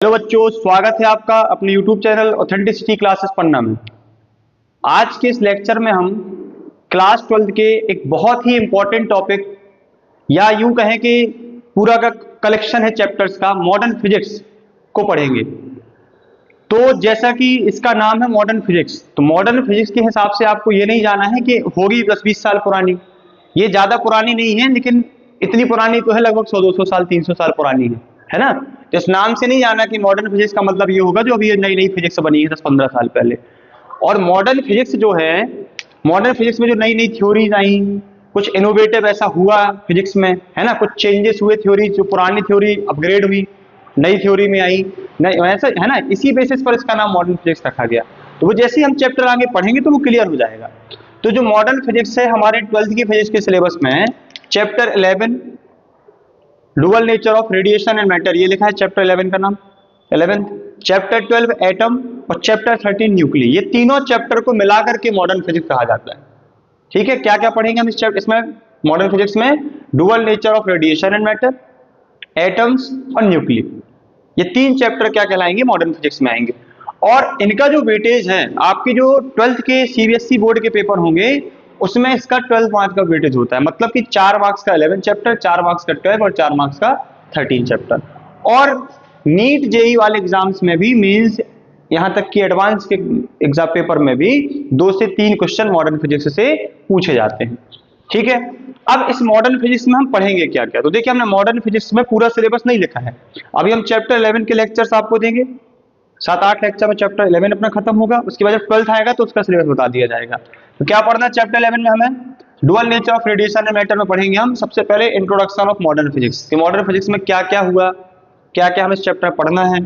Hello बच्चों, स्वागत है आपका अपने YouTube चैनल ऑथेंटिसिटी क्लासेस पन्ना में। आज के इस लेक्चर में हम क्लास 12 के एक बहुत ही इंपॉर्टेंट टॉपिक या यूं कहें कि पूरा का कलेक्शन है चैप्टर्स का मॉडर्न फिजिक्स को पढ़ेंगे। तो जैसा कि इसका नाम है मॉडर्न फिजिक्स, तो मॉडर्न फिजिक्स के हिसाब से आपको ये नहीं जाना है कि होगी 10-20 साल पुरानी। ये ज्यादा पुरानी नहीं है, लेकिन इतनी पुरानी तो है, लगभग 100-200 साल 300 साल पुरानी है ना। तो इस नाम से नहीं जाना कि मॉडर्न फिजिक्स का मतलब ये होगा जो अभी नई नई फिजिक्स बनी है 10-15 साल पहले। और मॉडर्न फिजिक्स जो है, मॉडर्न फिजिक्स में जो नई नई थ्योरीज आई, कुछ इनोवेटिव ऐसा हुआ फिजिक्स में, है ना, कुछ चेंजेस हुए थ्योरी, जो पुरानी थ्योरी अपग्रेड हुई, नई थ्योरी में आई, ऐसा है ना। इसी बेसिस पर इसका नाम मॉडर्न फिजिक्स रखा गया। तो वो जैसे ही हम चैप्टर आगे पढ़ेंगे तो वो क्लियर हो जाएगा। तो जो मॉडर्न फिजिक्स है हमारे 12th की फिजिक्स के सिलेबस में chapter 11 dual nature of radiation and matter, ये लिखा है चैप्टर 11 का नाम 11। चैप्टर 12 एटम और चैप्टर 13 न्यूक्लियर, ये तीनों चैप्टर को मिलाकर के मॉडर्न फिजिक्स कहा जाता है। ठीक है, क्या क्या पढ़ेंगे हम इसमें मॉडर्न फिजिक्स में? Dual nature of radiation and matter, atoms और न्यूक्लियर, ये तीन चैप्टर क्या कहलाएंगे? मॉडर्न फिजिक्स में आएंगे। और इनका जो वेटेज है, आपकी जो 12th के सीबीएसई बोर्ड के पेपर होंगे उसमें इसका 12 मार्क्स का वेटेज होता है। मतलब कि 4 मार्क्स का 11 चैप्टर, 4 मार्क्स का 12 और 4 मार्क्स का 13 चैप्टर। और नीट जेई वाले एग्जाम्स में भी, मींस यहां तक कि एडवांस के एग्जाम पेपर में भी 2 से 3 क्वेश्चन मॉडर्न फिजिक्स से पूछे जाते हैं। ठीक है, अब इस मॉडर्न फिजिक्स में हम पढ़ेंगे क्या क्या। तो देखिए, हमने मॉडर्न फिजिक्स में पूरा सिलेबस नहीं लिखा है। अभी हम चैप्टर 11 के लेक्चर्स आपको देंगे, 7-8 लेक्चर में चैप्टर 11 अपना खत्म होगा। उसके बाद जब 12th आएगा तो उसका सिलेबस बता दिया जाएगा। तो क्या पढ़ना है चैप्टर 11 में? हमें dual nature of radiation and matter में पढ़ेंगे हम सबसे पहले इंट्रोडक्शन ऑफ मॉडर्न फिजिक्स, कि मॉडर्न फिजिक्स में क्या क्या हुआ, क्या क्या हमें इस चैप्टर पढ़ना है।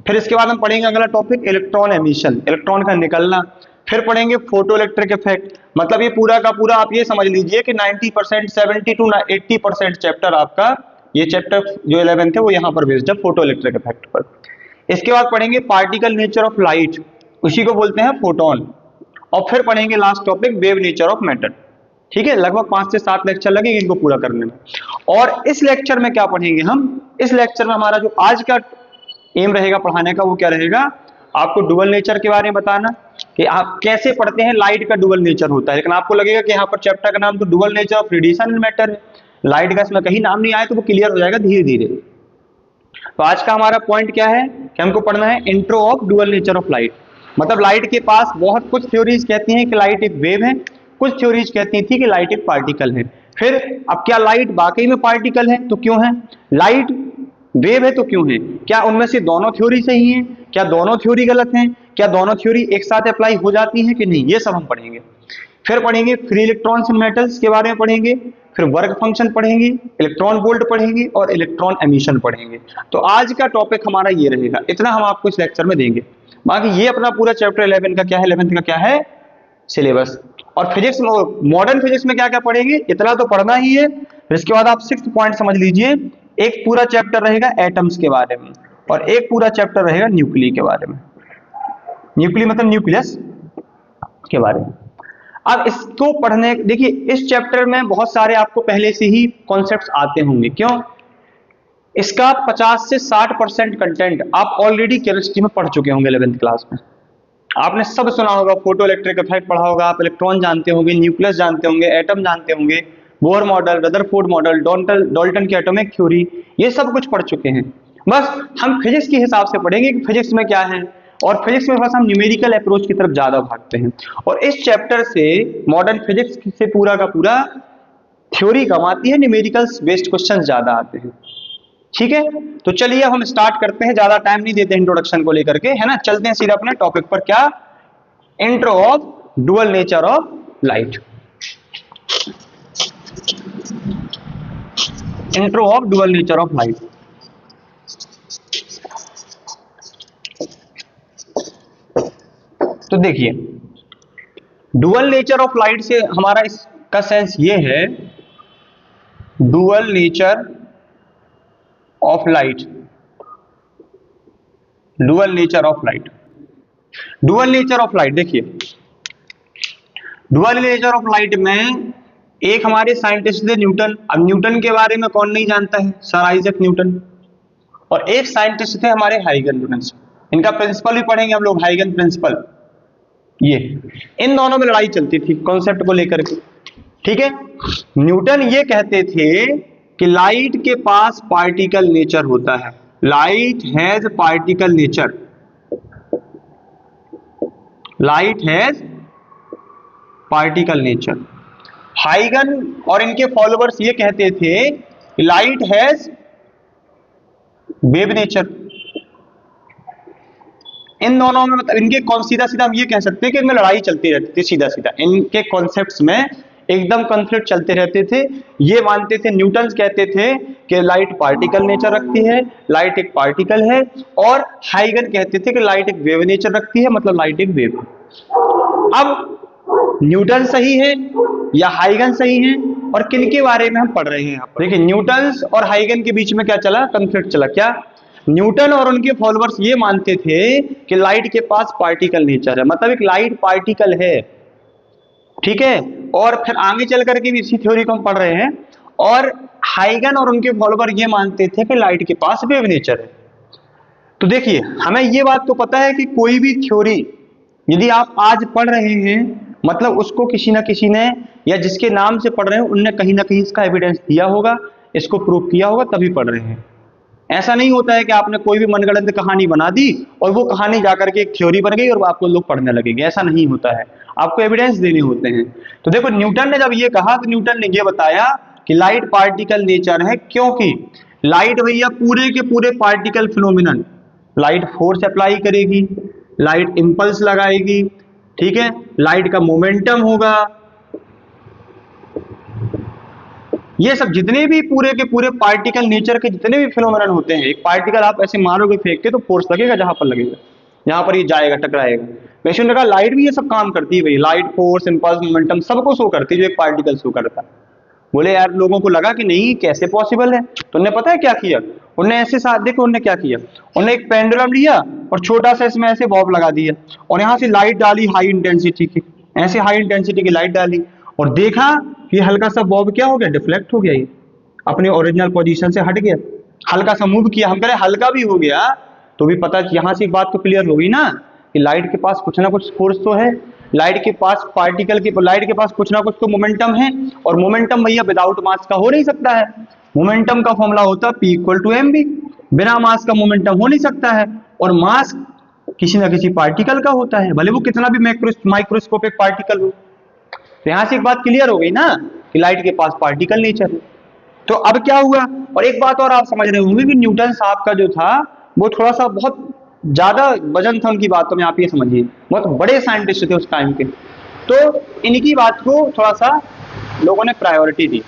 फिर इसके बाद हम पढ़ेंगे अगला टॉपिक इलेक्ट्रॉन एमिशन, इलेक्ट्रॉन का निकलना। फिर पढ़ेंगे फोटो इलेक्ट्रिक इफेक्ट। मतलब ये पूरा का पूरा आप ये समझ लीजिए कि 90%, 70 to 80% चैप्टर आपका, ये चैप्टर जो 11 थे वो यहाँ पर बेस्ड है फोटो इलेक्ट्रिक इफेक्ट पर। इसके बाद पढ़ेंगे पार्टिकल नेचर ऑफ लाइट, उसी को बोलते हैं फोटोन। और फिर पढ़ेंगे last topic wave nature of matter. ठीक है, लगभग 5 से 7 लेक्चर लगेंगे इनको पूरा करने में। और इस लेक्चर में क्या पढ़ेंगे हम? इस लेक्चर में हमारा जो आज का एम रहेगा पढ़ाने का, वो क्या रहेगा? आपको डुअल नेचर के बारे में बताना कि आप कैसे पढ़ते हैं। लाइट का डुअल नेचर होता है, लेकिन आपको लगेगा कि यहाँ पर चैप्टर का नाम तो dual nature of radiation and matter है, लाइट का इसमें कहीं नाम नहीं आया, तो वो क्लियर हो जाएगा धीरे धीरे। तो आज का हमारा पॉइंट क्या है कि हमको पढ़ना है intro of dual nature of light. मतलब लाइट के पास बहुत कुछ थ्योरीज कहती हैं कि लाइट एक वेव है, कुछ थ्योरीज कहती थी कि लाइट एक पार्टिकल है। फिर अब क्या लाइट वाकई में पार्टिकल है तो क्यों है, लाइट वेव है तो क्यों है, क्या उनमें से दोनों थ्योरी सही है, क्या दोनों थ्योरी गलत हैं, क्या दोनों थ्योरी एक साथ अप्लाई हो जाती है कि नहीं, ये सब हम पढ़ेंगे। फिर पढ़ेंगे फ्री इलेक्ट्रॉन्स एंड मेटल्स के बारे में पढ़ेंगे। फिर वर्क फंक्शन पढ़ेंगे, इलेक्ट्रॉन वोल्ट पढ़ेंगे और इलेक्ट्रॉन एमिशन पढ़ेंगे। तो आज का टॉपिक हमारा ये रहेगा, इतना हम आपको इस लेक्चर में देंगे। बाकी ये अपना पूरा चैप्टर 11 का क्या है, 11th का क्या है सिलेबस। और फिजिक्स में, मॉडर्न फिजिक्स में क्या क्या पढ़ेंगे, इतना तो पढ़ना ही है। इसके बाद आप 6th पॉइंट समझ लीजिए, एक पूरा चैप्टर रहेगा एटम्स के बारे में और एक पूरा चैप्टर रहेगा न्यूक्लियर के बारे में। न्यूक्लियर मतलब न्यूक्लियस के बारे में। अब इसको पढ़ने, देखिए इस चैप्टर में बहुत सारे आपको पहले से ही कॉन्सेप्ट्स आते होंगे। क्यों? इसका 50 से 60% कंटेंट आप ऑलरेडी केमिस्ट्री में पढ़ चुके होंगे 11th क्लास में। आपने सब सुना होगा, फोटो इलेक्ट्रिक इफेक्ट पढ़ा होगा, आप इलेक्ट्रॉन जानते होंगे, न्यूक्लियस जानते होंगे, एटम जानते होंगे, Bohr model, Rutherford model, Dalton की एटॉमिक थ्योरी, ये सब कुछ पढ़ चुके हैं। बस हम फिजिक्स के हिसाब से पढ़ेंगे कि फिजिक्स में क्या है। और फिजिक्स में बस हम न्यूमेरिकल अप्रोच की तरफ ज्यादा भागते हैं। और इस चैप्टर से मॉडर्न फिजिक्स से पूरा का पूरा थ्योरी कम आती है, न्यूमेरिकल्स बेस्ड क्वेश्चन ज्यादा आते हैं। ठीक है, तो चलिए हम स्टार्ट करते हैं, ज्यादा टाइम नहीं देते इंट्रोडक्शन को लेकर के, है ना। चलते हैं सीधा अपने टॉपिक पर। क्या? Intro of dual nature of light. Intro of dual nature of light. तो देखिए, डुअल नेचर ऑफ लाइट से हमारा इसका सेंस ये है, dual nature of light, dual nature of light, dual nature of light. देखिए, डुअल नेचर ऑफ लाइट में एक हमारे साइंटिस्ट थे न्यूटन। अब न्यूटन के बारे में कौन नहीं जानता है? Sir Isaac Newton. और एक साइंटिस्ट थे हमारे हाइगन न्यूटन। इनका प्रिंसिपल भी पढ़ेंगे हम लोग, हाइगन प्रिंसिपल। ये इन दोनों में लड़ाई चलती थी कॉन्सेप्ट को लेकर के, ठीक है। न्यूटन ये कहते थे कि लाइट के पास पार्टिकल नेचर होता है, light has particle nature, light has particle nature. हाइगन और इनके फॉलोअर्स ये कहते थे लाइट हैज वेव नेचर। इन दोनों में मतलब इनके कौन सीधा सीधा हम ये कह सकते हैं कि इनमें लड़ाई चलती रहती थी, सीधा सीधा इनके कॉन्सेप्ट्स में एकदम कॉन्फ्लिक्ट चलते रहते थे। ये मानते थे, न्यूटन कहते थे कि लाइट पार्टिकल नेचर रखती है, लाइट एक पार्टिकल है, और हाइगन कहते थे कि लाइट एक वेव नेचर रखती है, मतलब लाइट एक वेव है। अब न्यूटन सही है या हाइगन सही है, और किन के बारे में हम पढ़ रहे हैं यहाँ पर? देखिए न्यूटन और हाइगन के बीच में क्या चला, कॉन्फ्लिक्ट चला। क्या? न्यूटन और उनके फॉलोअर्स ये मानते थे कि लाइट के पास पार्टिकल नेचर है, मतलब एक लाइट पार्टिकल है, ठीक है। और फिर आगे चल करके भी इसी थ्योरी को हम पढ़ रहे हैं। और हाइगन और उनके फॉलोअर ये मानते थे कि लाइट के पास वेव नेचर है। तो देखिए हमें ये बात तो पता है कि कोई भी थ्योरी यदि आप आज पढ़ रहे हैं, मतलब उसको किसी ना किसी ने या जिसके नाम से पढ़ रहे हैं उनने कहीं ना कहीं इसका एविडेंस दिया होगा, इसको प्रूव किया होगा, तभी पढ़ रहे हैं। ऐसा नहीं होता है कि आपने कोई भी मनगढ़ंत कहानी बना दी और वो कहानी जाकर के एक थ्योरी बन गई और आपको लोग पढ़ने लगेंगे, ऐसा नहीं होता है। आपको एविडेंस देने होते हैं। तो देखो न्यूटन ने जब ये कहा तो न्यूटन ने ये बताया कि लाइट पार्टिकल नेचर है, क्योंकि लाइट भैया पूरे के पूरे particle phenomenon, light force apply करेगी, लाइट इंपल्स लगाएगी, ठीक है, लाइट का मोमेंटम होगा, ये सब जितने भी पूरे के पूरे पार्टिकल नेचर के जितने भी फिनोमेनन होते हैं। एक पार्टिकल आप ऐसे मारोगे फेंक के तो फोर्स लगेगा जहां पर लगेगा, जहां पर ये जाएगा टकराएगा। वैसे उन्होंने कहा लाइट भी ये सब काम करती है भाई, लाइट फोर्स इंपल्स मोमेंटम सबको शो करती है जो एक पार्टिकल शो करता है। बोले यार लोगों को लगा कि नहीं कैसे पॉसिबल है, तो उन्होंने पता है क्या किया, उन्होंने ऐसे साथ देखो उन्होंने क्या किया, उन्होंने एक पेंडुलम लिया और छोटा सा इसमें ऐसे बॉब लगा दिया और यहां से लाइट डाली हाई इंटेंसिटी की, ऐसे हाई इंटेंसिटी की लाइट डाली और देखा कि हल्का सा बॉब क्या हो गया, डिफ्लेक्ट हो गया, ये अपने ओरिजिनल पोजीशन से हट गया, हल्का सा मूव किया। हम कह रहे हल्का भी हो गया तो भी पता यहां से बात तो क्लियर हो गई ना कि लाइट के पास कुछ ना कुछ फोर्स तो है, लाइट के पास पार्टिकल की लाइट के पास कुछ ना कुछ तो मोमेंटम है, और मोमेंटम भैया विदाउट मास का हो नहीं सकता है। मोमेंटम का फॉर्मूला होता है P = mv, बिना मास का मोमेंटम हो नहीं सकता है, और मास किसी ना किसी पार्टिकल का होता है, भले वो कितना भी माइक्रोस्कोपिक पार्टिकल हो। तो यहां से एक बात क्लियर हो गई ना कि लाइट के पास पार्टिकल नेचर है। तो अब क्या हुआ, और एक बात और आप समझ रहे होंगे कि न्यूटन साहब का जो था वो थोड़ा सा बहुत ज्यादा वजन था उनकी बातों में, आप ये समझिए बहुत बड़े साइंटिस्ट थे उस टाइम के, तो इनकी बात को थोड़ा सा लोगों ने प्रायोरिटी दी।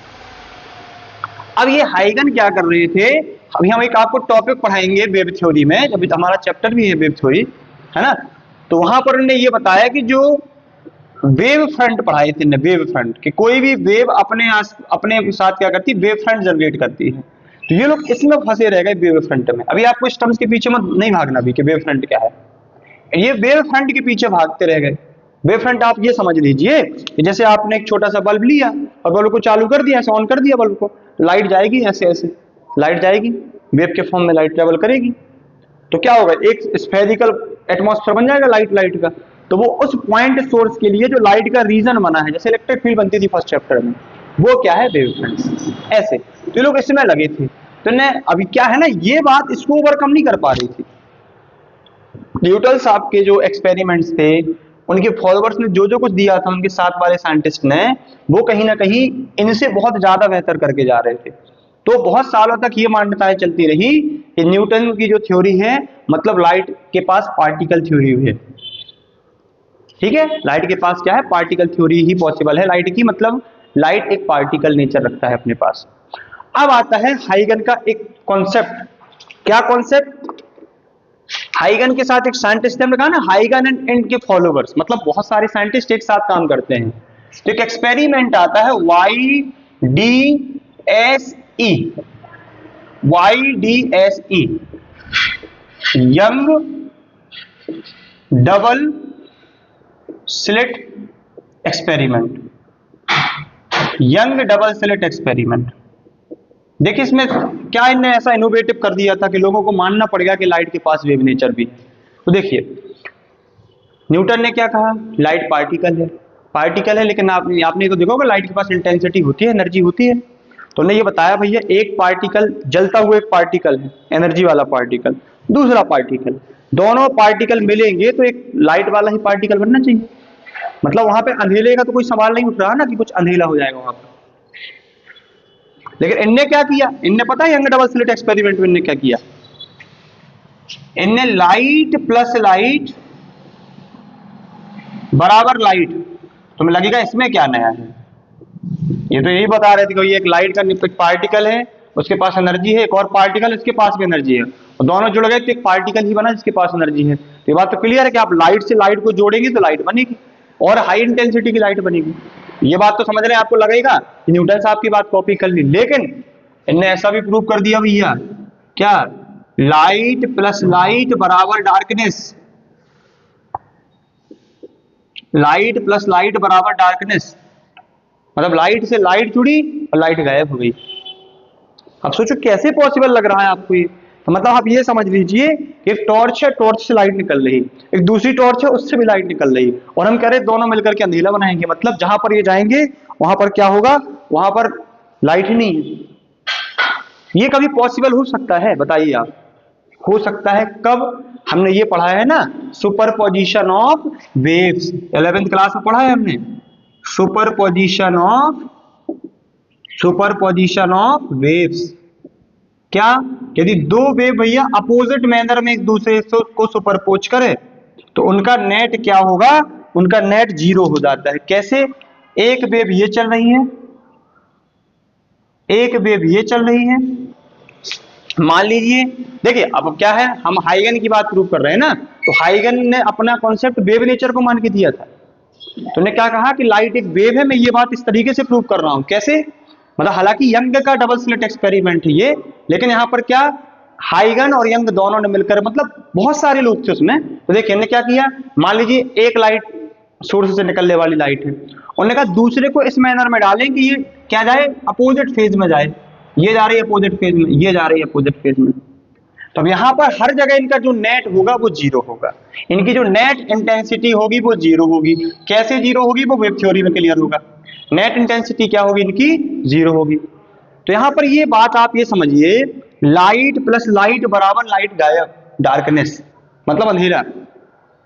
अब ये हाइगन क्या कर रहे थे, अभी हम एक आपको टॉपिक पढ़ाएंगे वेव थ्योरी में, जब हमारा चैप्टर भी है वेव थ्योरी, है ना, तो वहां पर उन्होंने ये बताया कि जो वेव फ्रंट पढ़ाई थी, वेव फ्रंट कि कोई भी वेव अपने साथ क्या करती है, वेव फ्रंट जनरेट करती है। तो ये लोग इसमें फंसे रह गए वेव फ्रंट में। अभी आपको इस टर्म्स के पीछे मत नहीं भागना भी कि वेव फ्रंट क्या है, ये वेव फ्रंट के पीछे भागते रह गए। वेव फ्रंट आप ये समझ लीजिए कि जैसे आपने एक छोटा सा बल्ब लिया और बल्ब को चालू कर दिया, ऐसे ऑन कर दिया बल्ब को, लाइट जाएगी, ऐसे ऐसे लाइट जाएगी, वेव के फॉर्म में लाइट ट्रेवल करेगी, तो क्या होगा, एक स्फेरिकल एटमॉस्फेयर बन जाएगा लाइट का। तो वो उस पॉइंट सोर्स के लिए जो लाइट का रीजन बना है, जैसे इलेक्ट्रिक फील्ड बनती थी फर्स्ट चैप्टर में, वो क्या है, वेव फ्रंट्स। ऐसे तो लोग इसमें लगे थे। तो ने अभी क्या है ना, ये बात इसको ओवरकम नहीं कर पा रही थी। न्यूटन साहब के जो एक्सपेरिमेंट्स थे, उनके फॉलोअर्स ने जो जो कुछ दिया था, उनके साथ वाले साइंटिस्ट ने, वो कहीं ना कहीं इनसे बहुत ज्यादा बेहतर करके जा रहे थे। तो बहुत सालों तक ये मान्यताएं चलती रही कि न्यूटन की जो थ्योरी है, मतलब लाइट के पास पार्टिकल थ्योरी है, ठीक है, लाइट के पास क्या है, पार्टिकल थ्योरी ही पॉसिबल है लाइट की, मतलब लाइट एक पार्टिकल नेचर रखता है अपने पास। अब आता है हाइगन का एक कॉन्सेप्ट। क्या कॉन्सेप्ट, हाइगन के साथ एक साइंटिस्ट ने कहा ना, हाइगन एंड इनके फॉलोअर्स, मतलब बहुत सारे साइंटिस्ट एक साथ काम करते हैं। तो एक एक्सपेरिमेंट आता है YDSE, young double slit experiment, young double slit experiment. देखिए इसमें क्या इनने ऐसा इनोवेटिव कर दिया था कि लोगों को मानना पड़ गया कि लाइट के पास वेव नेचर भी। तो देखिए न्यूटन ने क्या कहा, लाइट पार्टिकल है, लेकिन आपने तो देखा होगा लाइट के पास इंटेंसिटी होती है, एनर्जी होती है। तो उन्होंने ये बताया भैया एक पार्टिकल जलता हुआ एक पार्टिकल है, एनर्जी वाला पार्टिकल, दूसरा पार्टिकल, दोनों पार्टिकल मिलेंगे तो एक लाइट वाला ही पार्टिकल बनना चाहिए। मतलब वहां पे अंधेरे का तो कोई सवाल नहीं उठ रहा ना कि कुछ अंधेरा हो जाएगा वहां पर। लेकिन इनने क्या किया, इनने पता है यंग डबल स्लिट एक्सपेरिमेंट में इनने क्या किया, इनने लाइट प्लस लाइट बराबर लाइट, तुम्हें लगेगा इसमें क्या नया है, ये तो यही बता रहे थे कि एक लाइट का पार्टिकल है, उसके पास एनर्जी है, एक और पार्टिकल उसके पास भी एनर्जी है, और दोनों जुड़ गए तो एक पार्टिकल ही बना जिसके पास एनर्जी है। तो ये बात तो क्लियर है कि आप लाइट से लाइट को जोड़ेंगे तो लाइट बनेगी और हाई इंटेंसिटी की लाइट बनेगी। ये बात तो समझ रहे हैं, आपको लगेगा कि न्यूटन साहब की बात कॉपी कर ली, लेकिन इनने ऐसा भी प्रूव कर दिया भैया, क्या, लाइट प्लस लाइट बराबर डार्कनेस, लाइट प्लस लाइट बराबर डार्कनेस, मतलब लाइट से लाइट जुड़ी और लाइट गायब हो गई। अब सोचो कैसे पॉसिबल लग रहा है आपको ये। तो मतलब आप ये समझ लीजिए एक टॉर्च है, टॉर्च से लाइट निकल रही, एक दूसरी टॉर्च है उससे भी लाइट निकल रही, और हम कह रहे हैं दोनों मिलकर के अंधेरा बनाएंगे। मतलब जहां पर ये जाएंगे वहां पर क्या होगा, वहां पर लाइट ही नहीं है। ये कभी पॉसिबल हो सकता है बताइए आप, हो सकता है कब, हमने ये पढ़ा है ना superposition of waves, 11th class में पढ़ा है हमने, सुपरपोजिशन ऑफ वेव्स। क्या, यदि दो वेव भैया अपोजिट मैनर में एक दूसरे को सुपरपोज करे तो उनका नेट क्या होगा, उनका नेट जीरो हो जाता है। कैसे, एक वेव ये चल रही है, एक वेव ये चल रही है, मान लीजिए, देखिए अब क्या है, हम हाइगन की बात प्रूव कर रहे हैं ना, तो हाइगन ने अपना कॉन्सेप्ट वेव नेचर को मान के दिया था। तो उन्होंने क्या कहा कि लाइट एक वेव है, मैं ये बात इस तरीके से प्रूव कर रहा हूं। कैसे, मतलब हालांकि यंग का डबल स्लिट एक्सपेरिमेंट है ये, लेकिन यहां पर क्या, हाइगन और यंग दोनों ने मिलकर, मतलब बहुत सारे लोग थे उसमें। तो देखिए इन्होंने क्या किया, मान लीजिए एक लाइट सोर्स से निकलने वाली लाइट है, उन्होंने कहा दूसरे को इस मैनर में डालें कि ये क्या जाए, अपोजिट फेज में जाए, ये जा रही है अपोजिट फेज में, ये जा रही है अपोजिट फेज में। तो अब यहां पर हर जगह इनका जो नेट होगा वो जीरो होगा, इनकी जो नेट इंटेंसिटी होगी वो जीरो होगी। कैसे जीरो होगी, वो वेव थ्योरी में क्लियर होगा। नेट इंटेंसिटी क्या होगी इनकी, जीरो होगी। तो यहां पर ये बात आप ये समझिए, लाइट प्लस लाइट बराबर लाइट गायब, डार्कनेस मतलब अंधेरा,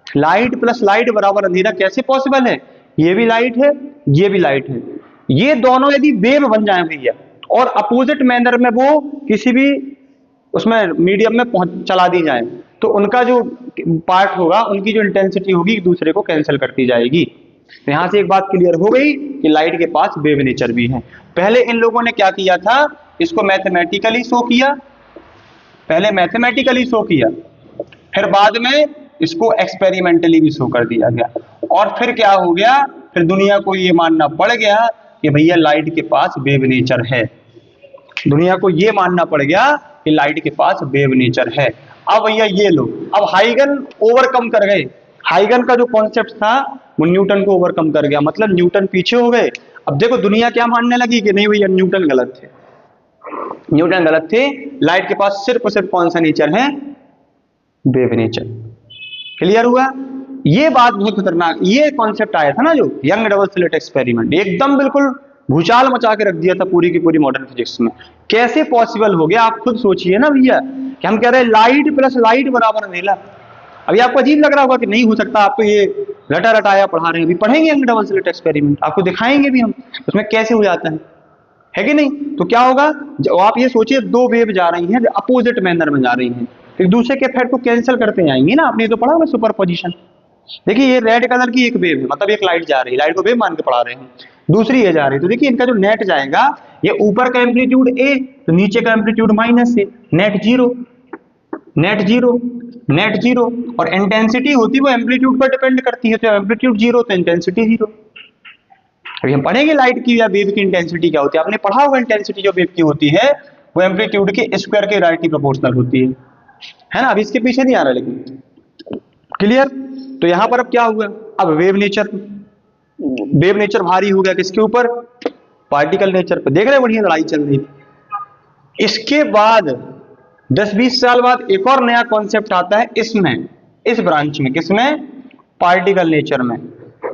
लाइट प्लस लाइट बराबर अंधेरा। कैसे पॉसिबल है, ये भी लाइट है, ये भी लाइट है, ये दोनों यदि वेव बन जाए भैया और अपोजिट मैनर में वो किसी भी उसमें मीडियम में चला दी जाए, तो उनका जो पार्ट होगा, उनकी जो इंटेंसिटी होगी एक दूसरे को कैंसिल करती जाएगी। तो यहां से एक बात क्लियर हो गई कि लाइट के पास वेव नेचर भी है। पहले इन लोगों ने क्या किया था, इसको मैथमेटिकली शो किया, पहले मैथमेटिकली शो किया, फिर बाद में इसको एक्सपेरिमेंटली भी शो कर दिया गया, और फिर क्या हो गया, फिर दुनिया को ये मानना पड़ गया कि भैया लाइट के पास वेव नेचर है। दुनिया को ये मानना पड़ गया कि लाइट के पास वेव नेचर है। अब भैया ये लो, अब हाइगन ओवरकम कर गए, हाइगन का जो कॉन्सेप्ट था वो न्यूटन को ओवरकम कर गया, मतलब न्यूटन पीछे हो गए। अब देखो दुनिया क्या मानने लगी कि नहीं भैया न्यूटन गलत थे, न्यूटन गलत थे, लाइट के पास सिर्फ और सिर्फ कौन सा नेचर है, वेव नेचर। क्लियर हुआ, ये बात बहुत खतरनाक, ये कॉन्सेप्ट आया था ना जो यंग डबल स्लिट एक्सपेरिमेंट, एकदम बिल्कुल भूचाल मचा के रख दिया था पूरी की पूरी मॉडर्न फिजिक्स में। कैसे पॉसिबल हो गया, आप खुद सोचिए ना भैया, कि हम कह रहे हैं लाइट प्लस लाइट बराबर अंधेरा। अभी आपको अजीब लग रहा होगा कि नहीं हो सकता, आप तो ये रटा रटाया पढ़ा रहे हैं, अभी पढ़ेंगे यंग डबल स्लिट एक्सपेरिमेंट, आपको दिखाएंगे भी हम उसमें कैसे हो जाता है कि नहीं। तो क्या होगा, जब आप ये सोचिए दो वेव जा रही हैं अपोजिट मैनर में जा रही हैं, एक दूसरे के इफेक्ट को कैंसिल करते आएंगी ना, आपने तो पढ़ा होगा सुपर पोजिशन। देखिए ये रेड कलर की एक वेव है, मतलब एक लाइट जा रही है, लाइट को वेव मान के पढ़ा रहे हैं, दूसरी ये जा रही है, तो देखिए इनका जो नेट जाएगा, ये ऊपर का एम्पलीट्यूड ए तो नीचे का amplitude minus A, net zero, net zero, net zero, और इंटेंसिटी होती है वो एम्पलीट्यूड पर डिपेंड करती है, तो एम्पलीट्यूड जीरो तो इंटेंसिटी जीरो। अभी हम पढ़ेंगे लाइट की या वेव की इंटेंसिटी क्या होती है, आपने पढ़ा होगा इंटेंसिटी जो वेव की होती है वो एम्पलीट्यूड के स्क्वायर के डायरेक्टली प्रोपोर्शनल होती है ना। अब इसके पीछे नहीं आ रहा, लेकिन क्लियर। तो यहां पर अब क्या हुआ, अब वेव नेचर भारी हो गया किसके ऊपर, पार्टिकल नेचर पर। देख रहे हैं बढ़िया लड़ाई चल रही है। इसके बाद 10-20 साल बाद एक और नया कॉन्सेप्ट आता है इसमें, इस ब्रांच में, किसमें? पार्टिकल नेचर में।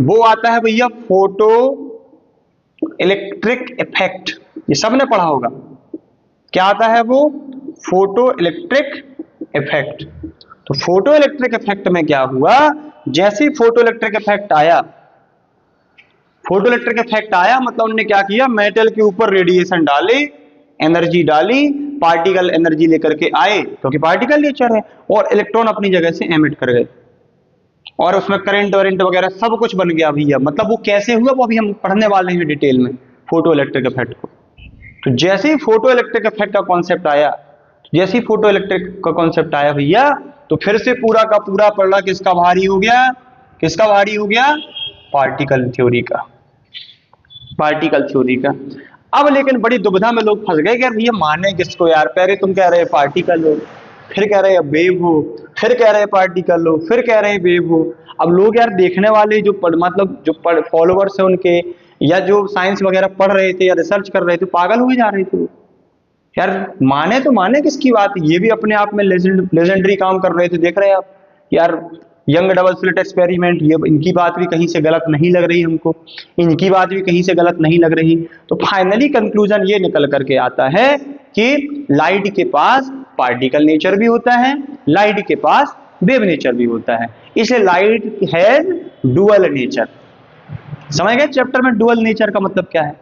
वो आता है भैया फोटो इलेक्ट्रिक इफेक्ट। ये सबने पढ़ा होगा। क्या आता है वो? Photo electric effect. तो फोटो इलेक्ट्रिक इफेक्ट में क्या हुआ, जैसे ही फोटो इलेक्ट्रिक इफेक्ट आया, फोटो इलेक्ट्रिक इफेक्ट आया मतलब उन्होंने क्या किया, मेटल के ऊपर रेडिएशन डाले, एनर्जी डाली, पार्टिकल एनर्जी लेकर के आए क्योंकि पार्टिकल नेचर है, और इलेक्ट्रॉन अपनी जगह से एमिट कर गए और उसमें करंट वरेंट वगैरह सब कुछ बन गया भैया। मतलब वो कैसे हुआ वो अभी हम पढ़ने वाले हैं डिटेल में, फोटो इलेक्ट्रिक इफेक्ट को। तो जैसे ही फोटो इलेक्ट्रिक इफेक्ट का कॉन्सेप्ट आया, जैसे ही फोटो इलेक्ट्रिक का कॉन्सेप्ट आया भैया, तो फिर से पूरा का पूरा पलड़ा किसका भारी हो गया? किसका भारी हो गया? पार्टिकल थ्योरी का। पार्टिकल थ्योरी का। अब लेकिन बड़ी दुविधा में लोग फंस गए कि यार भैया माने किसको यार? पहले तुम कह रहे पार्टिकल हो, फिर कह रहे वेव हो, फिर कह रहे पार्टिकल हो, फिर कह रहे वेव हो। अब लोग यार देखने वाले जो मतलब जो फॉलोवर्स है उनके, या जो साइंस वगैरह पढ़ रहे थे या रिसर्च कर रहे थे, पागल हुए जा रहे थे यार। माने तो माने किसकी बात? ये भी अपने आप में लेजेंडरी काम कर रहे थे। देख रहे हैं आप यार, यंग डबल स्लिट एक्सपेरिमेंट, ये इनकी बात भी कहीं से गलत नहीं लग रही हमको, इनकी बात भी कहीं से गलत नहीं लग रही। तो फाइनली कंक्लूजन ये निकल करके आता है कि लाइट के पास पार्टिकल नेचर भी होता है, लाइट के पास वेव नेचर भी होता है, इसलिए लाइट हैज डुअल नेचर। समझ गए चैप्टर में डुअल नेचर का मतलब क्या है?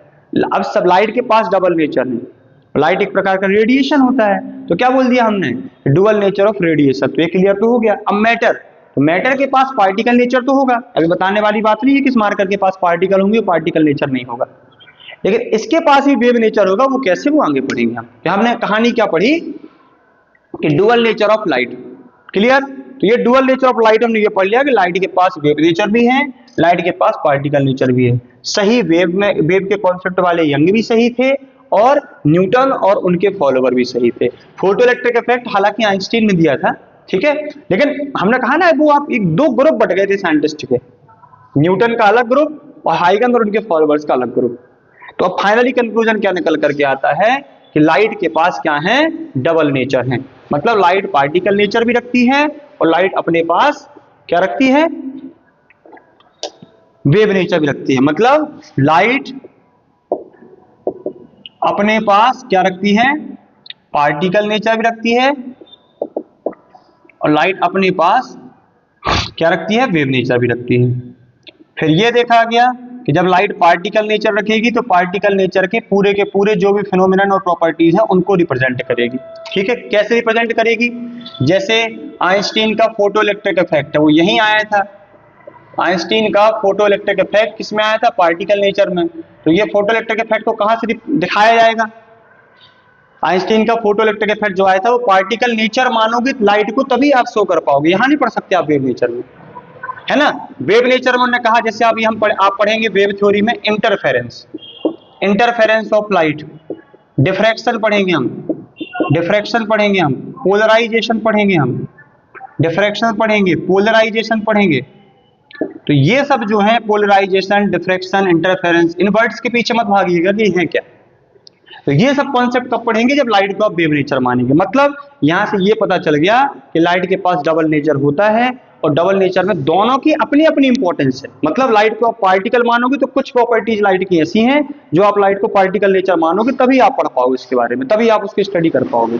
अब सब लाइट के पास डबल नेचर है, लाइट एक प्रकार का रेडिएशन होता है, तो क्या बोल दिया हमने? Dual nature of radiation. तो ये क्लियर तो हो गया। अब मैटर, तो मैटर के पास पार्टिकल नेचर तो होगा, अभी बताने वाली बात नहीं है किस मार्कर के पास पार्टिकल होंगे, पार्टिकल नेचर नहीं होगा। लेकिन इसके पास भी वेव नेचर होगा, वो कैसे, वो आगे पढ़ेंगे हम। हमने कहानी क्या पढ़ी कि dual nature of light. Clear? तो ये डुअल नेचर ऑफ लाइट हमने ये पढ़ लिया कि लाइट के पास वेव नेचर भी है, लाइट के पास पार्टिकल नेचर भी है। सही, वेव में वेव के कॉन्सेप्ट वाले यंग भी सही थे और न्यूटन और उनके फॉलोवर भी सही थे। फोटो इलेक्ट्रिक इफेक्ट हालांकि आइंस्टीन ने दिया था, ठीक है, लेकिन हमने कहा ना वो आप एक दो ग्रुप बट गए थे साइंटिस्ट के, न्यूटन का अलग ग्रुप और हाइगन और उनके फॉलोवर्स का अलग ग्रुप। तो अब फाइनली कंक्लूजन क्या निकल करके आता है कि लाइट के पास क्या है? डबल नेचर है। मतलब लाइट पार्टिकल नेचर भी रखती है और लाइट अपने पास क्या रखती है? वेव नेचर भी रखती है। मतलब लाइट अपने पास क्या रखती है? पार्टिकल नेचर भी रखती है और लाइट अपने पास क्या रखती है? वेव नेचर भी रखती है। फिर यह देखा गया कि जब लाइट पार्टिकल नेचर रखेगी तो पार्टिकल नेचर के पूरे जो भी फिनोमिनन और प्रॉपर्टीज हैं उनको रिप्रेजेंट करेगी। ठीक है, कैसे रिप्रेजेंट करेगी? जैसे आइंस्टीन का फोटो इलेक्ट्रिक इफेक्ट है, वो यहीं आया था। आइंस्टीन का फोटो इलेक्ट्रिक इफेक्ट किसमें आया था? पार्टिकल नेचर में। तो ये फोटो इलेक्ट्रिक इफेक्ट को कहां से दिखाया जाएगा? आइंस्टीन का फोटो इलेक्ट्रिक इफेक्ट जो आया था वो पार्टिकल नेचर मानोगे लाइट को तभी आप शो कर पाओगे, यहां नहीं पढ़ सकते आप वेव नेचर में, है ना। वेव नेचर में उन्होंने कहा, जैसे अभी आप पढ़ेंगे वेव थ्योरी में interference, interference of light, diffraction पढ़ेंगे हम, डिफ्रैक्शन पढ़ेंगे हम, पोलराइजेशन पढ़ेंगे हम, डिफ्रैक्शन पढ़ेंगे, पोलराइजेशन पढ़ेंगे। तो ये सब जो है पोलराइजेशन, डिफ्रैक्शन, इंटरफेरेंस, इन वर्ड्स के पीछे मत भागिएगा कि है क्या। तो ये सब कॉन्सेप्ट कब पढ़ेंगे? जब लाइट को आप वेव नेचर मानेंगे। मतलब यहां से ये पता चल गया कि लाइट के पास डबल नेचर होता है और डबल नेचर में दोनों की अपनी अपनी इंपॉर्टेंस है। मतलब लाइट को आप पार्टिकल मानोगे तो कुछ प्रॉपर्टीज लाइट की ऐसी हैं जो आप लाइट को पार्टिकल नेचर मानोगे तभी आप पढ़ पाओगे इसके बारे में, तभी आप उसकी स्टडी कर पाओगे।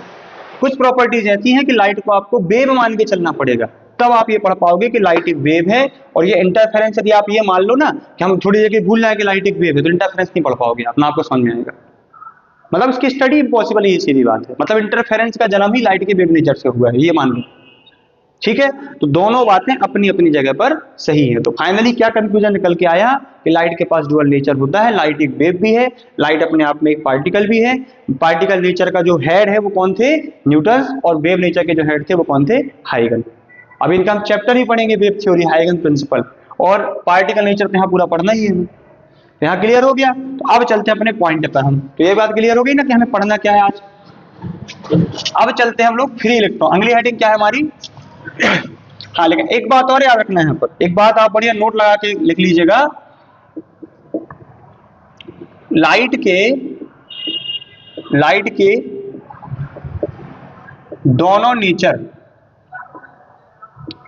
कुछ प्रॉपर्टीज ऐसी हैं कि लाइट को आपको वेव मान के चलना पड़ेगा, तब आप ये पढ़ पाओगे कि लाइट एक वेव है। और ये इंटरफेरेंस यदि आप ये मान लो ना कि हम थोड़ी जगह भूल जाए कि लाइट एक वेव है, तो इंटरफेरेंस नहीं पढ़ पाओगे आप, ना आपको समझ में आएगा। मतलब इसकी स्टडी इम्पॉसिबल है, ये सीधी बात है। मतलब इंटरफेरेंस का जन्म ही लाइट के वेव नेचर से हुआ है, ये मान लो। ठीक है, तो दोनों बातें अपनी अपनी जगह पर सही है। तो फाइनली क्या कंक्लूजन निकल के आया कि लाइट के पास डुअल नेचर होता है, लाइट एक वेव भी है, लाइट अपने आप में एक पार्टिकल भी है। पार्टिकल नेचर का जो हेड है वो कौन थे? न्यूटन। और वेव नेचर के जो हेड थे वो कौन थे? हाइगन। अब इनका हम चैप्टर ही पढ़ेंगे, वेव थ्योरी, हाइगन प्रिंसिपल, और पार्टिकल नेचर तो यहाँ पूरा पढ़ना ही है। यहाँ क्लियर हो गया। तो अब चलते हैं अपने पॉइंट पर हम। तो ये बात क्लियर हो गई ना कि हमें पढ़ना क्या है आज। अब चलते हैं हम लोग फ्री इलेक्ट्रॉन। अगली हेडिंग क्या है हमारी? हाँ, लेकिन एक बात और याद रखना है यहाँ पर, एक बात आप बढ़िया नोट लगा के लिख लीजिएगा। लाइट के दोनों नेचर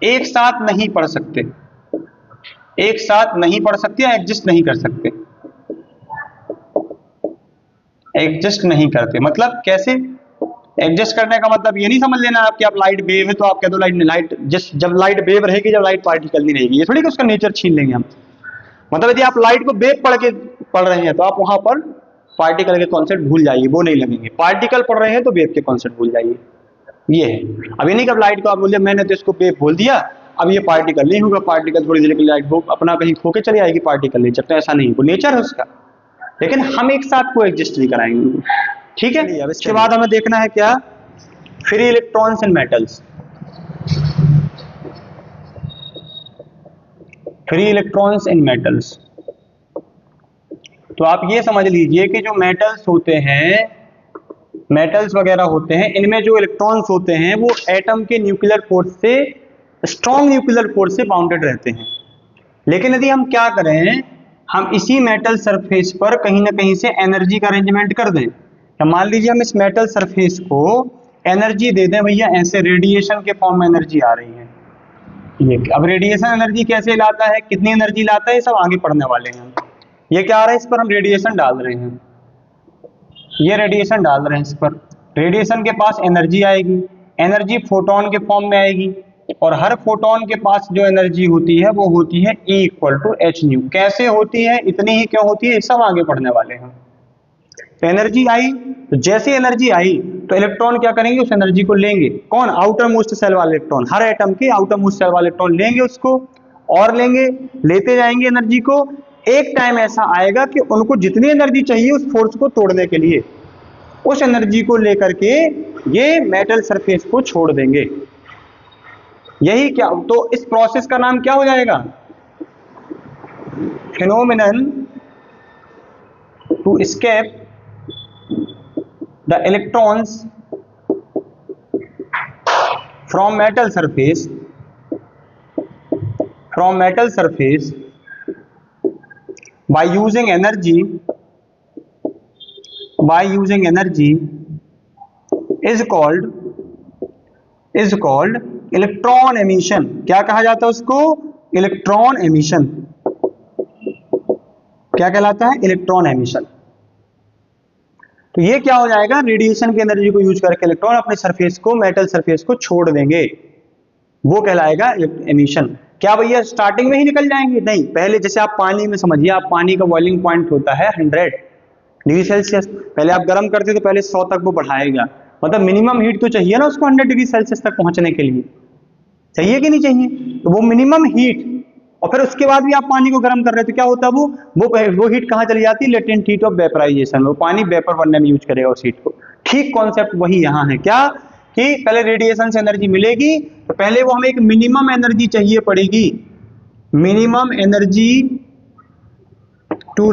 एक साथ नहीं पढ़ सकते, एक साथ नहीं पढ़ सकते या एग्जिस्ट नहीं कर सकते, एग्जिस्ट नहीं करते। मतलब कैसे एडजस्ट करने का मतलब ये नहीं समझ लेना आप कि आप लाइट वेव है तो आप कह दो लाइट जस्ट जब लाइट वेव रहेगी, जब लाइट पार्टिकल नहीं रहेगी, ये थोड़ी कि उसका नेचर छीन लेंगे हम। मतलब यदि आप लाइट को वेव पढ़ रहे हैं तो आप वहां पर पार्टिकल के कॉन्सेप्ट भूल जाइए, वो नहीं लगेंगे। पार्टिकल पढ़ रहे हैं तो वेव के कॉन्सेप्ट भूल जाइए, ये है। अब ये नहीं कि लाइट को आप बोलिए मैंने तो इसको वेव बोल दिया, अब ये पार्टिकल नहीं होगा, पार्टिकल थोड़ी देर के लिए लाइट वो अपना कहीं खो के चली आएगी पार्टिकल नेचर, तो ऐसा नहीं, वो नेचर है उसका, लेकिन हम एक साथ को एग्जिस्ट नहीं कराएंगे। ठीक है। अब इसके बाद हमें देखना है क्या, free electrons in metals. Free electrons in metals, तो आप ये समझ लीजिए कि जो मेटल्स होते हैं, मेटल्स वगैरह होते हैं, इनमें जो इलेक्ट्रॉन्स होते हैं वो एटम के न्यूक्लियर फोर्स से, स्ट्रॉन्ग न्यूक्लियर फोर्स से बाउंडेड रहते हैं। लेकिन यदि हम क्या करें, हम इसी मेटल सरफेस पर कहीं ना कहीं से एनर्जी का अरेंजमेंट कर दें। तो मान लीजिए हम इस मेटल सरफेस को एनर्जी दे दें, भैया ऐसे रेडिएशन के फॉर्म में एनर्जी आ रही है ये। अब रेडिएशन एनर्जी कैसे लाता है, कितनी एनर्जी लाता है, ये सब आगे पढ़ने वाले हैं। ये क्या आ रहा है, इस पर हम रेडिएशन डाल रहे हैं, ये रेडिएशन डाल रहे हैं इस पर, रेडिएशन के पास एनर्जी आएगी, एनर्जी फोटोन के फॉर्म में आएगी, और हर फोटोन के पास जो एनर्जी होती है वो होती है E = h²। कैसे होती है, इतनी ही क्यों होती है, ये सब आगे पढ़ने वाले हैं। तो एनर्जी आई, तो जैसे एनर्जी आई तो इलेक्ट्रॉन क्या करेंगे, उस एनर्जी को लेंगे। कौन, आउटर मोस्ट सेल वाले इलेक्ट्रॉन, हर एटम के आउटर मोस्ट सेल वाले इलेक्ट्रॉन लेंगे उसको, और लेंगे, लेते जाएंगे एनर्जी को। एक टाइम ऐसा आएगा कि उनको जितनी एनर्जी चाहिए उस फोर्स को तोड़ने के लिए, उस एनर्जी को लेकर के ये मेटल सरफेस को छोड़ देंगे। यही क्या, तो इस प्रोसेस का नाम क्या हो जाएगा, phenomenon to escape the electrons from metal surface, from metal surface by using energy, by using energy is called electron emission. क्या कहा जाता है उसको, इलेक्ट्रॉन एमिशन। क्या कहलाता है, इलेक्ट्रॉन एमिशन। तो ये क्या हो जाएगा, रेडिएशन की एनर्जी को यूज करके इलेक्ट्रॉन अपने सरफेस को, मेटल सरफेस को छोड़ देंगे, वो कहलाएगा एमिशन। क्या भैया स्टार्टिंग में ही निकल जाएंगे, नहीं, पहले जैसे आप पानी में समझिए, आप पानी का बॉइलिंग पॉइंट होता है 100 डिग्री सेल्सियस, पहले आप गर्म करते तो पहले 100 तक वो बढ़ाएगा, मतलब मिनिमम हीट तो चाहिए ना उसको 100 डिग्री सेल्सियस तक पहुंचने के लिए, चाहिए कि नहीं चाहिए, तो वो मिनिमम हीट, और फिर उसके बाद भी आप पानी को गर्म कर रहे हो तो क्या होता है, वो हीट कहाँ चली जाती है, लेटेंट हीट ऑफ वेपराइजेशन, वो पानी वेपर बनने में यूज करेगा उस हीट को। ठीक कॉन्सेप्ट वही यहाँ है, क्या कि पहले रेडिएशन से एनर्जी मिलेगी, तो पहले वो हमें एक मिनिमम एनर्जी चाहिए पड़ेगी, minimum energy to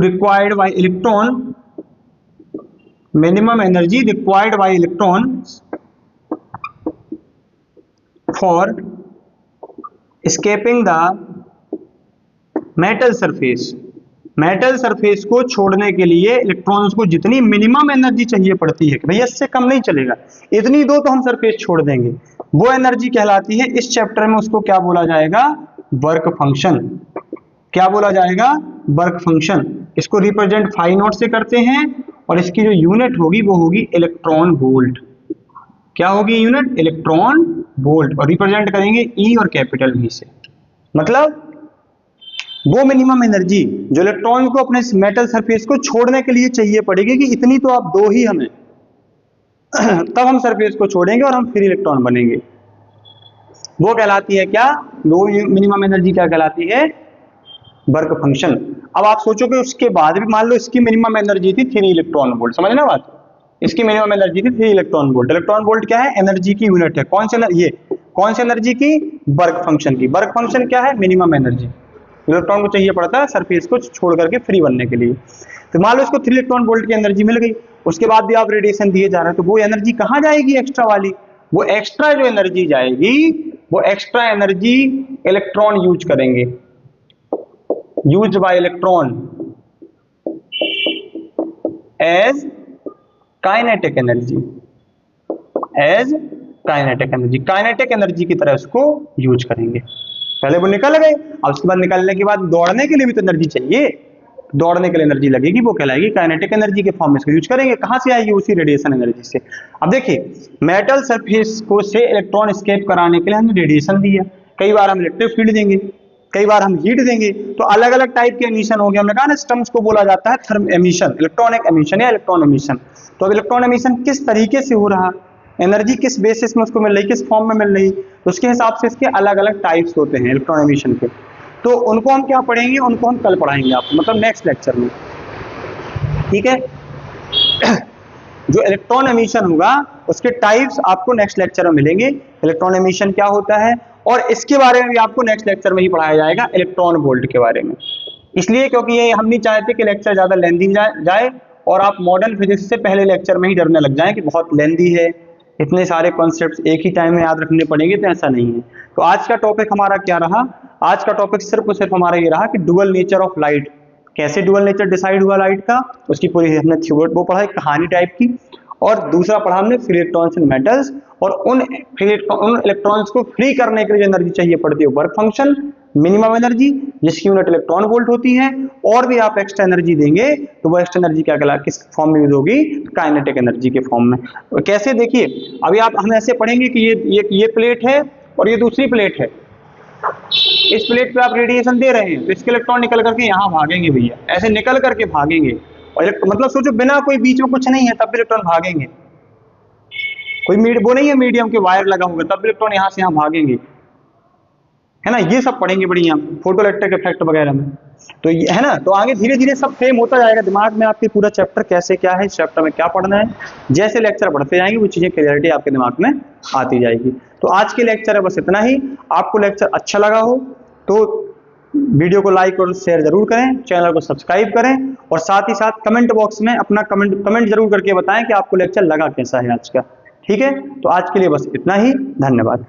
required by electron, minimum energy required by electron for escaping the metal surface. Metal surface को छोड़ने के लिए इलेक्ट्रॉन्स को जितनी मिनिमम एनर्जी चाहिए पड़ती है कि भैया इससे कम नहीं चलेगा, इतनी दो तो हम सरफेस छोड़ देंगे, वो एनर्जी कहलाती है, इस चैप्टर में उसको क्या बोला जाएगा, वर्क फंक्शन। क्या बोला जाएगा, वर्क फंक्शन। इसको रिप्रेजेंट फाई नॉट से करते हैं, और इसकी जो यूनिट होगी वो होगी इलेक्ट्रॉन वोल्ट। क्या होगी यूनिट, इलेक्ट्रॉन वोल्ट, और रिप्रेजेंट करेंगे E और कैपिटल V से। मतलब वो मिनिमम एनर्जी जो इलेक्ट्रॉन को अपने मेटल सरफेस को छोड़ने के लिए चाहिए पड़ेगी कि इतनी तो आप दो ही हमें तब हम सरफेस को छोड़ेंगे और हम फ्री इलेक्ट्रॉन बनेंगे, वो कहलाती है क्या, वो मिनिमम एनर्जी क्या कहलाती है, वर्क फंक्शन। अब आप सोचोगे उसके बाद भी मान लो इसकी मिनिमम एनर्जी थी 3 इलेक्ट्रॉन वोल्ट, समझना बात, इसकी मिनिमम एनर्जी थी 3 इलेक्ट्रॉन वोल्ट। इलेक्ट्रॉन वोल्ट क्या है, एनर्जी की यूनिट है, कौन सी, ये कौन सी एनर्जी की, वर्क फंक्शन की। वर्क फंक्शन क्या है, मिनिमम एनर्जी इलेक्ट्रॉन को चाहिए पड़ता है सरफेस को छोड़ करके फ्री बनने के लिए। तो मान लो इसको 3 इलेक्ट्रॉन वोल्ट की एनर्जी मिल गई, उसके बाद भी आप रेडिएशन दिए जा रहे हैं, तो वो एनर्जी कहाँ जाएगी, एक्स्ट्रा वाली, वो एक्स्ट्रा जो एनर्जी जाएगी, वो एक्स्ट्रा एनर्जी इलेक्ट्रॉन यूज करेंगे, use by electron as kinetic energy, as kinetic energy, kinetic energy की तरह उसको यूज करेंगे। पहले वो निकल गए, अब उसके बाद निकलने के बाद दौड़ने के लिए भी तो एनर्जी चाहिए, दौड़ने के लिए एनर्जी लगेगी, वो कहलाएगी काइनेटिक एनर्जी के फॉर्म में इसको यूज करेंगे। कहां से आएगी? उसी रेडिएशन एनर्जी से। अब देखिए मेटल सरफेस को से इलेक्ट्रॉन एस्केप कराने के लिए हमने रेडिएशन दिया, कई बार हम इलेक्ट्रिक फील्ड देंगे, कई बार हम हीट देंगे, तो अलग अलग टाइप के एमिशन हो गए। हमने कहा ना टर्म्स को बोला जाता है थर्म एमिशन, इलेक्ट्रॉनिक एमिशन या इलेक्ट्रॉन एमिशन। तो अब इलेक्ट्रॉन एमिशन किस तरीके से हो रहा, एनर्जी किस बेसिस में उसको मिल रही, किस फॉर्म में मिल रही, तो उसके हिसाब से इसके अलग अलग टाइप्स होते हैं इलेक्ट्रॉन एमिशन के। तो उनको हम क्या पढ़ेंगे? उनको हम कल पढ़ाएंगे आपको, मतलब नेक्स्ट लेक्चर में, ठीक है। जो इलेक्ट्रॉन एमिशन होगा उसके टाइप्स आपको नेक्स्ट लेक्चर में मिलेंगे, इलेक्ट्रॉन एमिशन क्या होता है, और इसके बारे में भी आपको नेक्स्ट लेक्चर में ही पढ़ाया जाएगा, इलेक्ट्रॉन वोल्ट के बारे में। इसलिए क्योंकि ये हम नहीं चाहते कि लेक्चर ज्यादा लेंदी जाए और आप मॉडर्न फिजिक्स से पहले लेक्चर में ही डरने लग जाएं कि बहुत लेंदी है, इतने सारे कॉन्सेप्ट्स एक ही टाइम में याद रखने पड़ेंगे, तो ऐसा नहीं है। तो आज का टॉपिक हमारा क्या रहा? आज का टॉपिक सिर्फ और सिर्फ हमारा ये रहा कि डुअल नेचर ऑफ लाइट, कैसे डुअल नेचर डिसाइड हुआ लाइट का, उसकी पूरी हमने वो पढ़ा, एक कहानी टाइप की। और दूसरा पढ़ा हमने फ्री इलेक्ट्रॉन्स इन मेटल्स, और उन इलेक्ट्रॉन्स को फ्री करने के लिए जो एनर्जी चाहिए पड़ती है वर्क फंक्शन, मिनिमम एनर्जी, जिसकी यूनिट इलेक्ट्रॉन वोल्ट होती है। और भी आप एक्स्ट्रा एनर्जी देंगे तो वो एक्स्ट्रा एनर्जी क्या कहला, किस फॉर्म में यूज होगी? काइनेटिक एनर्जी के फॉर्म में। कैसे? देखिए अभी आप हम ऐसे पढ़ेंगे कि ये प्लेट है और ये दूसरी प्लेट है, इस प्लेट पे आप रेडिएशन दे रहे हैं तो इसके इलेक्ट्रॉन निकल करके यहाँ भागेंगे भैया, ऐसे निकल करके भागेंगे, और मतलब सोचो बिना कोई बीच में कुछ नहीं है तब भी इलेक्ट्रॉन भागेंगे, कोई वो नहीं है मीडियम के वायर लगा होगा तब भी इलेक्ट्रॉन यहाँ से यहाँ भागेंगे, है ना। ये सब पढ़ेंगे बढ़िया फोटो इलेक्ट्रिक इफेक्ट वगैरह में, तो ये है ना। तो आगे धीरे धीरे सब फ्रेम होता जाएगा दिमाग में आपके, पूरा चैप्टर कैसे क्या है, इस चैप्टर में क्या पढ़ना है, जैसे लेक्चर बढ़ते जाएंगे वो चीजें क्लियरिटी आपके दिमाग में आती जाएगी। तो आज के लेक्चर है बस इतना ही। आपको लेक्चर अच्छा लगा हो तो वीडियो को लाइक और शेयर जरूर करें, चैनल को सब्सक्राइब करें, और साथ ही साथ कमेंट बॉक्स में अपना कमेंट जरूर करके बताएं कि आपको लेक्चर लगा कैसा है आज का। ठीक है, तो आज के लिए बस इतना ही, धन्यवाद।